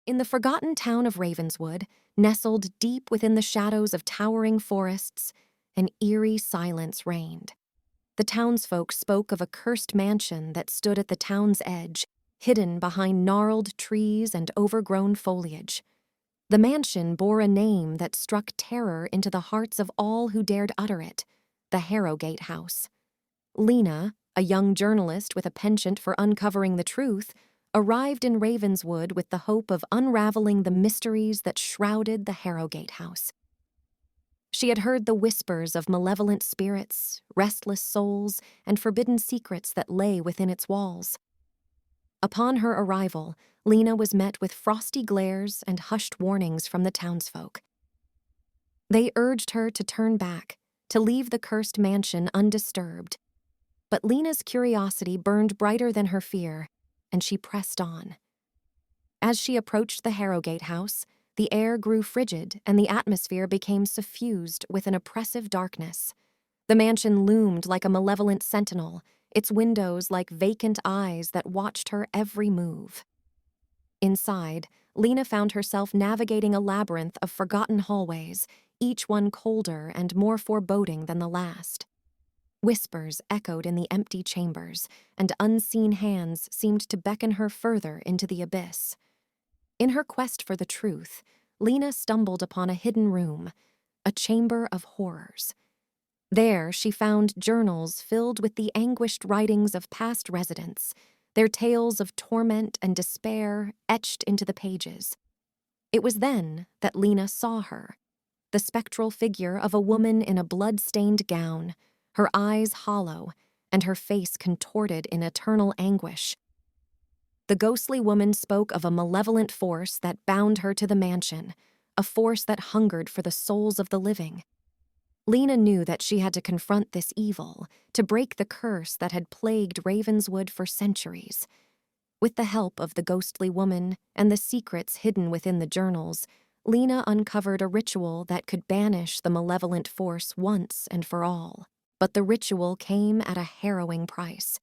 In the forgotten town of Ravenswood, nestled deep within the shadows of towering forests, an eerie silence reigned. The townsfolk spoke of a cursed mansion that stood at the town's edge, hidden behind gnarled trees and overgrown foliage. The mansion bore a name that struck terror into the hearts of all who dared utter it: the Harrogate House. Lena, a young journalist with a penchant for uncovering the truth, arrived in Ravenswood with the hope of unraveling the mysteries that shrouded the Harrogate House. She had heard the whispers of malevolent spirits, restless souls, and forbidden secrets that lay within its walls. Upon her arrival, Lena was met with frosty glares and hushed warnings from the townsfolk. They urged her to turn back, to leave the cursed mansion undisturbed. But Lena's curiosity burned brighter than her fear, and she pressed on. As she approached the Harrogate House, the air grew frigid and the atmosphere became suffused with an oppressive darkness. The mansion loomed like a malevolent sentinel, its windows like vacant eyes that watched her every move. Inside, Lena found herself navigating a labyrinth of forgotten hallways, each one colder and more foreboding than the last. Whispers echoed in the empty chambers, and unseen hands seemed to beckon her further into the abyss. In her quest for the truth, Lena stumbled upon a hidden room, a chamber of horrors. There she found journals filled with the anguished writings of past residents, their tales of torment and despair etched into the pages. It was then that Lena saw her, the spectral figure of a woman in a blood-stained gown, her eyes hollow, and her face contorted in eternal anguish. The ghostly woman spoke of a malevolent force that bound her to the mansion, a force that hungered for the souls of the living. Lena knew that she had to confront this evil, to break the curse that had plagued Ravenswood for centuries. With the help of the ghostly woman and the secrets hidden within the journals, Lena uncovered a ritual that could banish the malevolent force once and for all. But the ritual came at a harrowing price.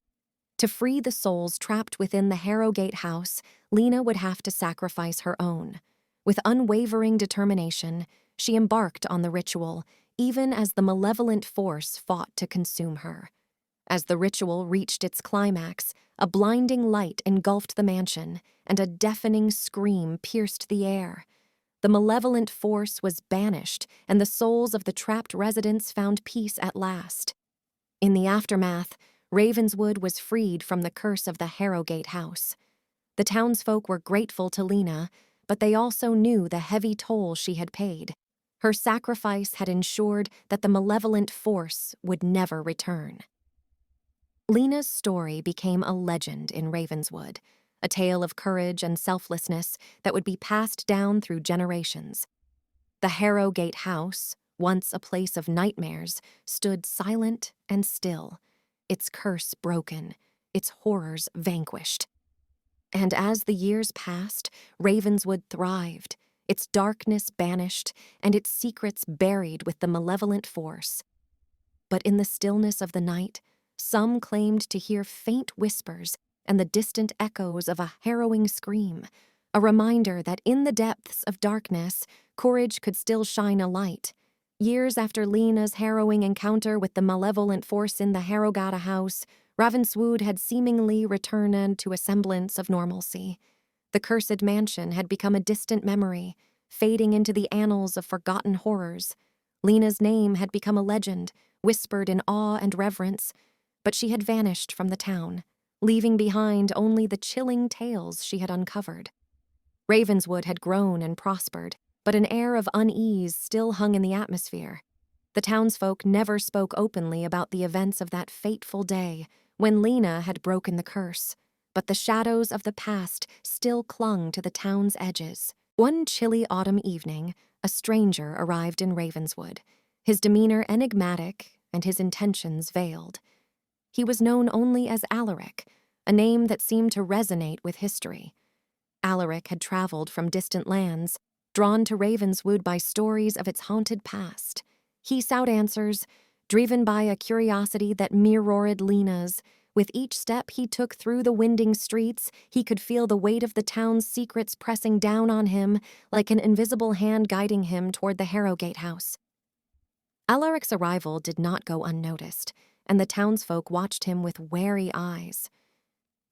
To free the souls trapped within the Harrogate House, Lena would have to sacrifice her own. With unwavering determination, she embarked on the ritual, even as the malevolent force fought to consume her. As the ritual reached its climax, a blinding light engulfed the mansion, and a deafening scream pierced the air. The malevolent force was banished, and the souls of the trapped residents found peace at last. In the aftermath, Ravenswood was freed from the curse of the Harrogate House. The townsfolk were grateful to Lena, but they also knew the heavy toll she had paid. Her sacrifice had ensured that the malevolent force would never return. Lena's story became a legend in Ravenswood, a tale of courage and selflessness that would be passed down through generations. The Harrogate House, once a place of nightmares, stood silent and still, its curse broken, its horrors vanquished. And as the years passed, Ravenswood thrived, its darkness banished, and its secrets buried with the malevolent force. But in the stillness of the night, some claimed to hear faint whispers and the distant echoes of a harrowing scream, a reminder that in the depths of darkness, courage could still shine a light. Years after Lena's harrowing encounter with the malevolent force in the Harrogate House, Ravenswood had seemingly returned to a semblance of normalcy. The cursed mansion had become a distant memory, fading into the annals of forgotten horrors. Lena's name had become a legend, whispered in awe and reverence, but she had vanished from the town, leaving behind only the chilling tales she had uncovered. Ravenswood had grown and prospered, but an air of unease still hung in the atmosphere. The townsfolk never spoke openly about the events of that fateful day when Lena had broken the curse, but the shadows of the past still clung to the town's edges. One chilly autumn evening, a stranger arrived in Ravenswood, his demeanor enigmatic and his intentions veiled. He was known only as Alaric, a name that seemed to resonate with history. Alaric had traveled from distant lands, drawn to Ravenswood by stories of its haunted past. He sought answers, driven by a curiosity that mirrored Lena's, With each step he took through the winding streets, he could feel the weight of the town's secrets pressing down on him, like an invisible hand guiding him toward the Harrowgate house. Alaric's arrival did not go unnoticed, and the townsfolk watched him with wary eyes.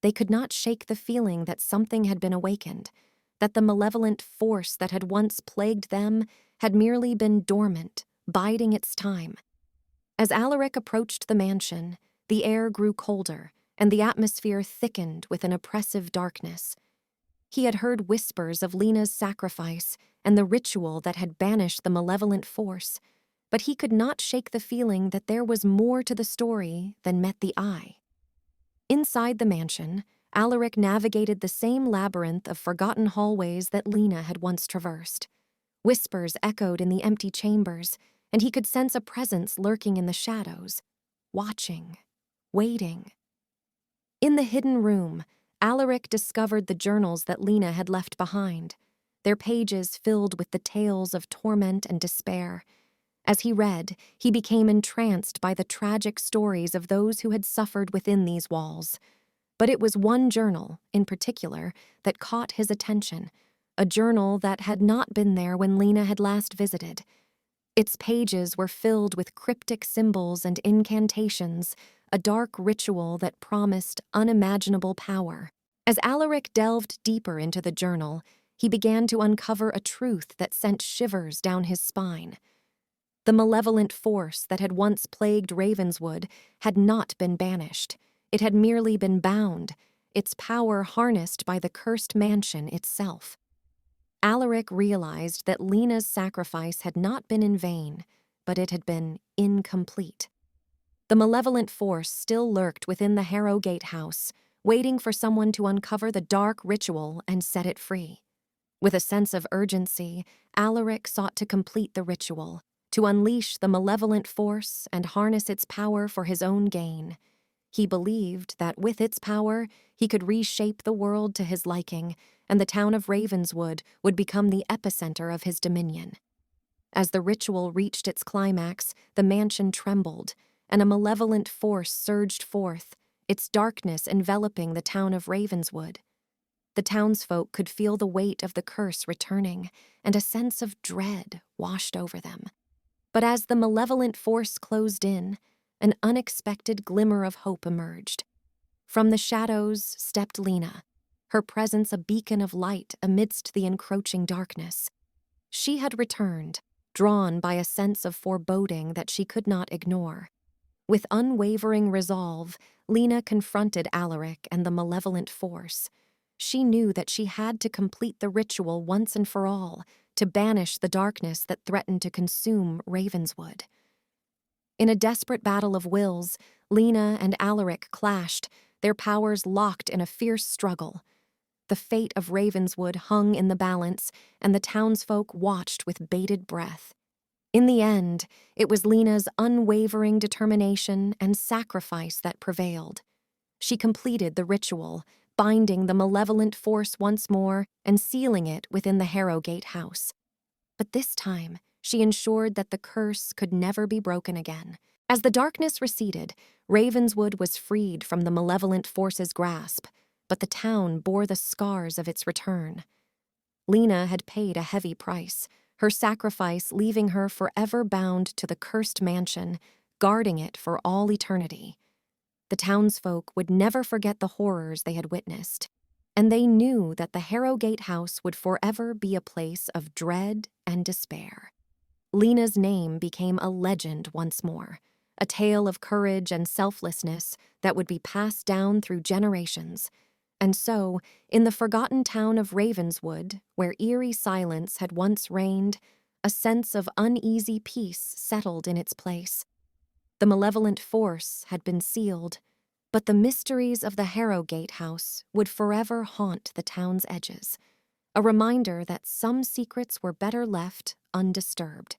They could not shake the feeling that something had been awakened, that the malevolent force that had once plagued them had merely been dormant, biding its time. As Alaric approached the mansion, the air grew colder, and the atmosphere thickened with an oppressive darkness. He had heard whispers of Lena's sacrifice and the ritual that had banished the malevolent force, but he could not shake the feeling that there was more to the story than met the eye. Inside the mansion, Alaric navigated the same labyrinth of forgotten hallways that Lena had once traversed. Whispers echoed in the empty chambers, and he could sense a presence lurking in the shadows, watching, waiting. In the hidden room, Alaric discovered the journals that Lena had left behind, their pages filled with the tales of torment and despair. As he read, he became entranced by the tragic stories of those who had suffered within these walls. But it was one journal, in particular, that caught his attention, a journal that had not been there when Lena had last visited. Its pages were filled with cryptic symbols and incantations, a dark ritual that promised unimaginable power. As Alaric delved deeper into the journal, he began to uncover a truth that sent shivers down his spine. The malevolent force that had once plagued Ravenswood had not been banished. It had merely been bound, its power harnessed by the cursed mansion itself. Alaric realized that Lena's sacrifice had not been in vain, but it had been incomplete. The malevolent force still lurked within the Harrowgate house, waiting for someone to uncover the dark ritual and set it free. With a sense of urgency, Alaric sought to complete the ritual, to unleash the malevolent force and harness its power for his own gain. He believed that with its power, he could reshape the world to his liking, and the town of Ravenswood would become the epicenter of his dominion. As the ritual reached its climax, the mansion trembled, and a malevolent force surged forth, its darkness enveloping the town of Ravenswood. The townsfolk could feel the weight of the curse returning, and a sense of dread washed over them. But as the malevolent force closed in, an unexpected glimmer of hope emerged. From the shadows stepped Lena, her presence a beacon of light amidst the encroaching darkness. She had returned, drawn by a sense of foreboding that she could not ignore. With unwavering resolve, Lena confronted Alaric and the malevolent force. She knew that she had to complete the ritual once and for all, to banish the darkness that threatened to consume Ravenswood. In a desperate battle of wills, Lena and Alaric clashed, their powers locked in a fierce struggle. The fate of Ravenswood hung in the balance, and the townsfolk watched with bated breath. In the end, it was Lena's unwavering determination and sacrifice that prevailed. She completed the ritual, binding the malevolent force once more and sealing it within the Harrowgate house. But this time, she ensured that the curse could never be broken again. As the darkness receded, Ravenswood was freed from the malevolent force's grasp, but the town bore the scars of its return. Lena had paid a heavy price, her sacrifice leaving her forever bound to the cursed mansion, guarding it for all eternity. The townsfolk would never forget the horrors they had witnessed, and they knew that the Harrowgate house would forever be a place of dread and despair. Lena's name became a legend once more, a tale of courage and selflessness that would be passed down through generations. And so, in the forgotten town of Ravenswood, where eerie silence had once reigned, a sense of uneasy peace settled in its place. The malevolent force had been sealed, but the mysteries of the Harrowgate house would forever haunt the town's edges, a reminder that some secrets were better left undisturbed.